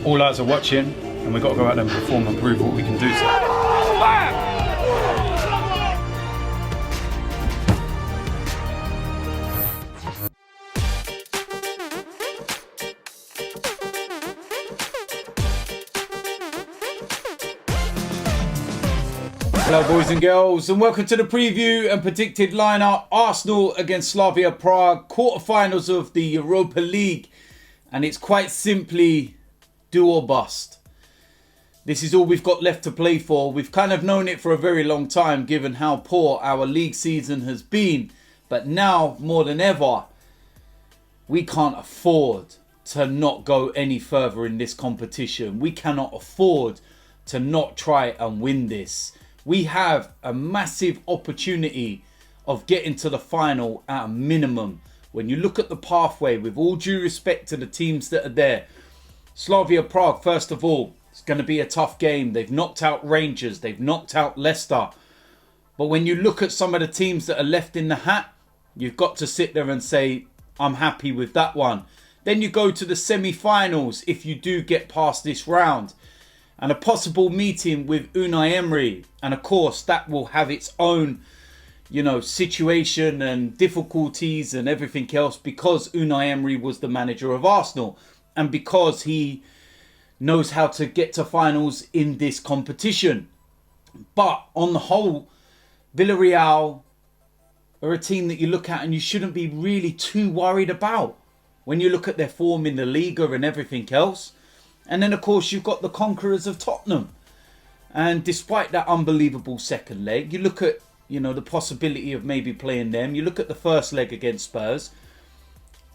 All eyes are watching, and we've got to go out there and perform and prove what we can do. Hello boys and girls, and welcome to the preview and predicted lineup. Arsenal against Slavia Prague, quarterfinals of the Europa League, and it's quite simply do or bust. This is all we've got left to play for. We've kind of known it for a very long time given how poor our league season has been, but now more than ever we can't afford to not go any further in this competition. We cannot afford to not try and win this. We have a massive opportunity of getting to the final at a minimum. When you look at the pathway, with all due respect to the teams that are there, Slavia Prague, first of all, it's going to be a tough game. They've knocked out Rangers, they've knocked out Leicester. But when you look at some of the teams that are left in the hat, you've got to sit there and say, I'm happy with that one. Then you go to the semi-finals if you do get past this round. And a possible meeting with Unai Emery. And of course, that will have its own, situation and difficulties and everything else because Unai Emery was the manager of Arsenal. And because he knows how to get to finals in this competition. But on the whole, Villarreal are a team that you look at and you shouldn't be really too worried about. When you look at their form in the Liga and everything else. And then, of course, you've got the conquerors of Tottenham. And despite that unbelievable second leg, you look at, the possibility of maybe playing them. You look at the first leg against Spurs.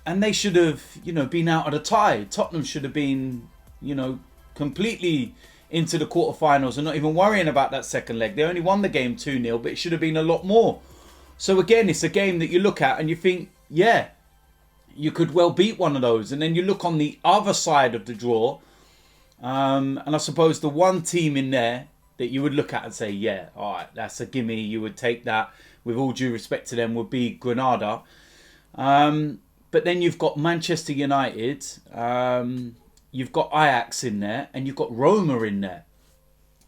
And they should have, been out of the tie. Tottenham should have been, completely into the quarterfinals and not even worrying about that second leg. They only won the game 2-0, but it should have been a lot more. So again, it's a game that you look at and you think, yeah, you could well beat one of those. And then you look on the other side of the draw. And I suppose the one team in there that you would look at and say, yeah, all right, that's a gimme. You would take that with all due respect to them would be Granada. But then you've got Manchester United. You've got Ajax in there and you've got Roma in there.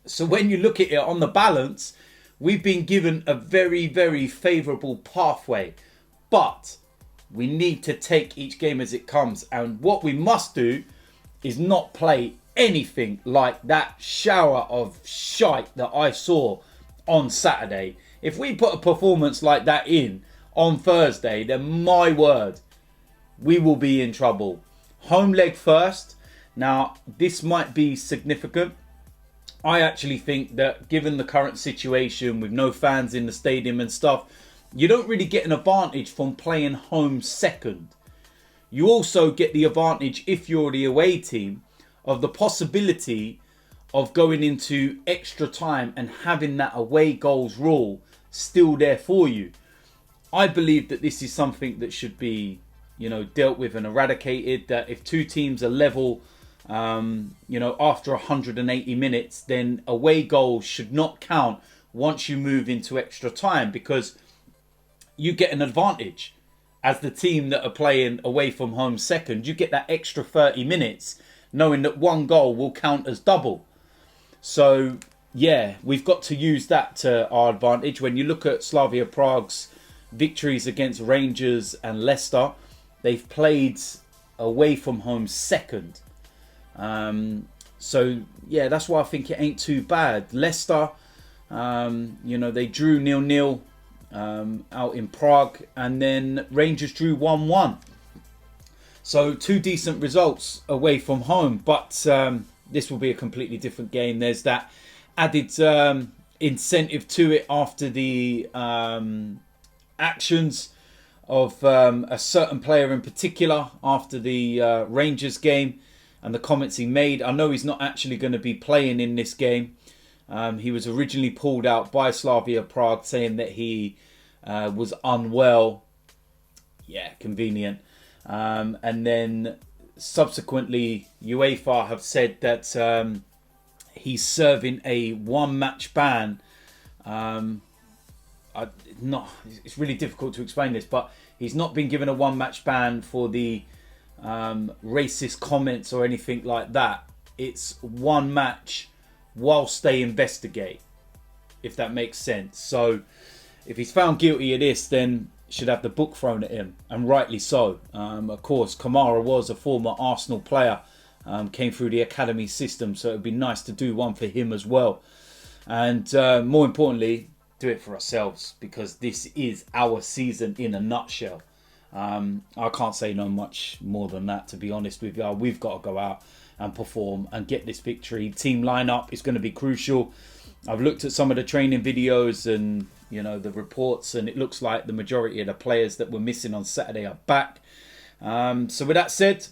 So when you look at it on the balance, we've been given a very, very favourable pathway. But we need to take each game as it comes. And what we must do is not play anything like that shower of shite that I saw on Saturday. If we put a performance like that in on Thursday, then my word, we will be in trouble. Home leg first. Now, this might be significant. I actually think that given the current situation with no fans in the stadium and stuff, you don't really get an advantage from playing home second. You also get the advantage, if you're the away team, of the possibility of going into extra time and having that away goals rule still there for you. I believe that this is something that should be, dealt with and eradicated. That if two teams are level, after 180 minutes, then away goals should not count once you move into extra time because you get an advantage. As the team that are playing away from home second, you get that extra 30 minutes knowing that one goal will count as double. So, yeah, we've got to use that to our advantage. When you look at Slavia Prague's victories against Rangers and Leicester, they've played away from home second. So, yeah, that's why I think it ain't too bad. Leicester, they drew 0-0 out in Prague, and then Rangers drew 1-1. So 2 decent results away from home, but this will be a completely different game. There's that added incentive to it after the actions of a certain player in particular after the Rangers game and the comments he made. I know he's not actually going to be playing in this game. He was originally pulled out by Slavia Prague saying that he was unwell. Yeah, convenient. And then subsequently UEFA have said that he's serving a 1-match ban. It's really difficult to explain this, but he's not been given a 1-match ban for the racist comments or anything like that it's one match whilst they investigate, if that makes sense. So if he's found guilty of this, then should have the book thrown at him, and rightly so. Of course, Kamara was a former Arsenal player, came through the academy system, so it would be nice to do one for him as well. And more importantly, do it for ourselves, because this is our season in a nutshell. I can't say no much more than that, to be honest with you. We've got to go out and perform and get this victory. Team lineup is going to be crucial. I've looked at some of the training videos and, you know, the reports, and it looks like the majority of the players that were missing on Saturday are back. So with that said,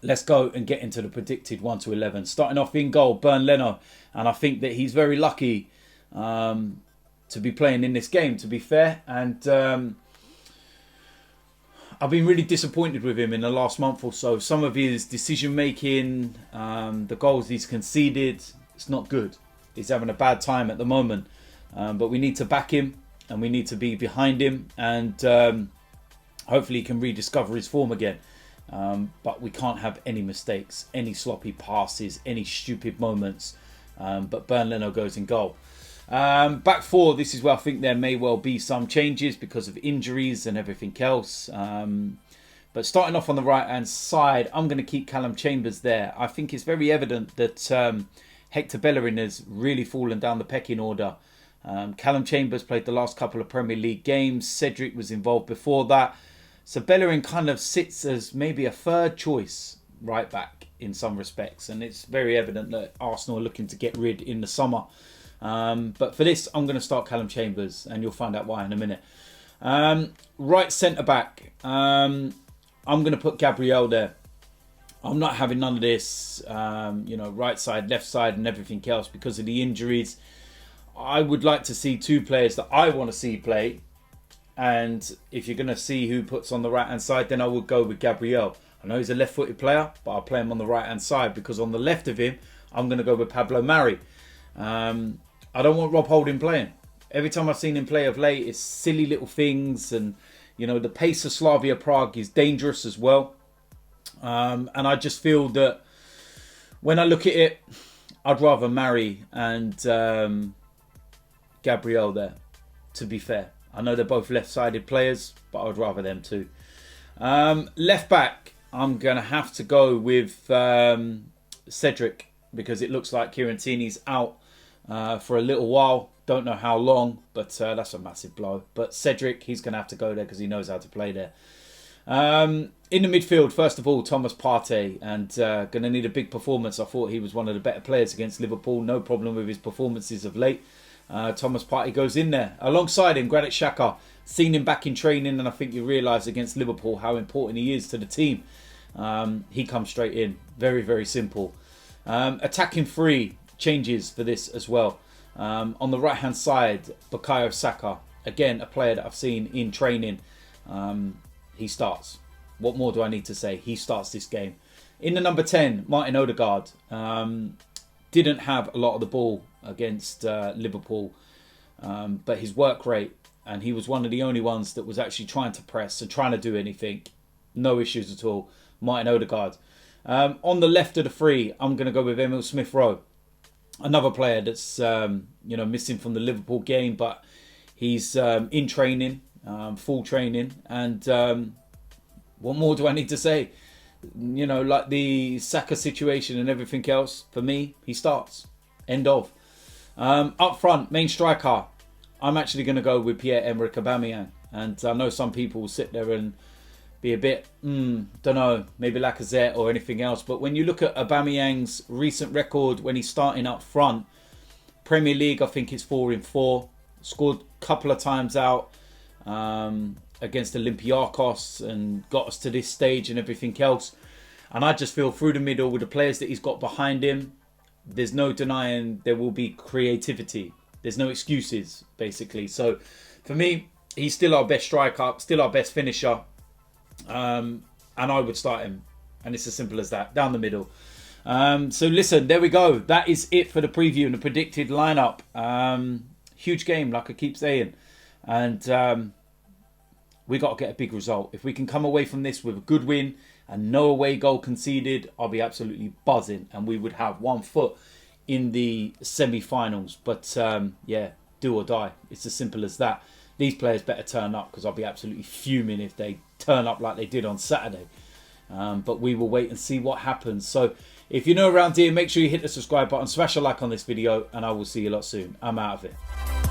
let's go and get into the predicted 1 to 11. Starting off in goal, Leno. And I think that he's very lucky to be playing in this game, to be fair. And I've been really disappointed with him in the last month or so. Some of his decision making, the goals he's conceded, it's not good. He's having a bad time at the moment. But we need to back him, and we need to be behind him, and hopefully he can rediscover his form again. But we can't have any mistakes, any sloppy passes, any stupid moments. But Leno goes in goal. Back four, this is where I think there may well be some changes because of injuries and everything else. But starting off on the right-hand side, I'm going to keep Callum Chambers there. I think it's very evident that Hector Bellerin has really fallen down the pecking order. Callum Chambers played the last couple of Premier League games. Cedric was involved before that. So Bellerin kind of sits as maybe a third choice right back in some respects. And it's very evident that Arsenal are looking to get rid in the summer. But for this, I'm going to start Callum Chambers, and you'll find out why in a minute. Right centre back, I'm going to put Gabriel there. I'm not having none of this, right side, left side and everything else because of the injuries. I would like to see two players that I want to see play. And if you're going to see who puts on the right-hand side, then I would go with Gabriel. I know he's a left-footed player, but I'll play him on the right-hand side because on the left of him, I'm going to go with Pablo Mari. I don't want Rob Holding playing. Every time I've seen him play of late, it's silly little things. And, the pace of Slavia Prague is dangerous as well. And I just feel that when I look at it, I'd rather Mari and Gabriel there, to be fair. I know they're both left-sided players, but I'd rather them too. Left back, I'm going to have to go with Cedric because it looks like Tierney's out for a little while. Don't know how long, but that's a massive blow. But Cedric, he's going to have to go there because he knows how to play there. In the midfield, first of all, Thomas Partey, and going to need a big performance. I thought he was one of the better players against Liverpool. No problem with his performances of late. Thomas Partey goes in there. Alongside him, Granit Xhaka. Seen him back in training, and I think you realise against Liverpool how important he is to the team. He comes straight in. Very, very simple. Attacking three changes for this as well. On the right-hand side, Bukayo Saka. Again, a player that I've seen in training. He starts. What more do I need to say? He starts this game. In the number 10, Martin Ødegaard. Didn't have a lot of the ball against Liverpool, but his work rate, and he was one of the only ones that was actually trying to press and trying to do anything. No issues at all. Martin Ødegaard. On the left of the three, I'm going to go with Emil Smith-Rowe. Another player that's missing from the Liverpool game, but he's in training, full training. And what more do I need to say? Like the Saka situation and everything else, for me, he starts. End of. Up front, main striker, I'm actually going to go with Pierre-Emerick Aubameyang. And I know some people will sit there and be a bit, don't know, maybe Lacazette or anything else. But when you look at Aubameyang's recent record when he's starting up front, Premier League, I think it's 4-4. Scored a couple of times out against Olympiacos and got us to this stage and everything else. And I just feel through the middle with the players that he's got behind him, there's no denying there will be creativity. There's no excuses, basically. So for me, he's still our best striker, still our best finisher. And I would start him. And it's as simple as that, down the middle. So listen, there we go. That is it for the preview and the predicted lineup. Huge game, like I keep saying. And we got to get a big result. If we can come away from this with a good win and no away goal conceded, I'll be absolutely buzzing, and we would have 1 foot in the semi-finals. But yeah, do or die. It's as simple as that. These players better turn up, because I'll be absolutely fuming if they turn up like they did on Saturday. But we will wait and see what happens. So if you're new around here, make sure you hit the subscribe button, smash a like on this video, and I will see you lot soon. I'm out of it.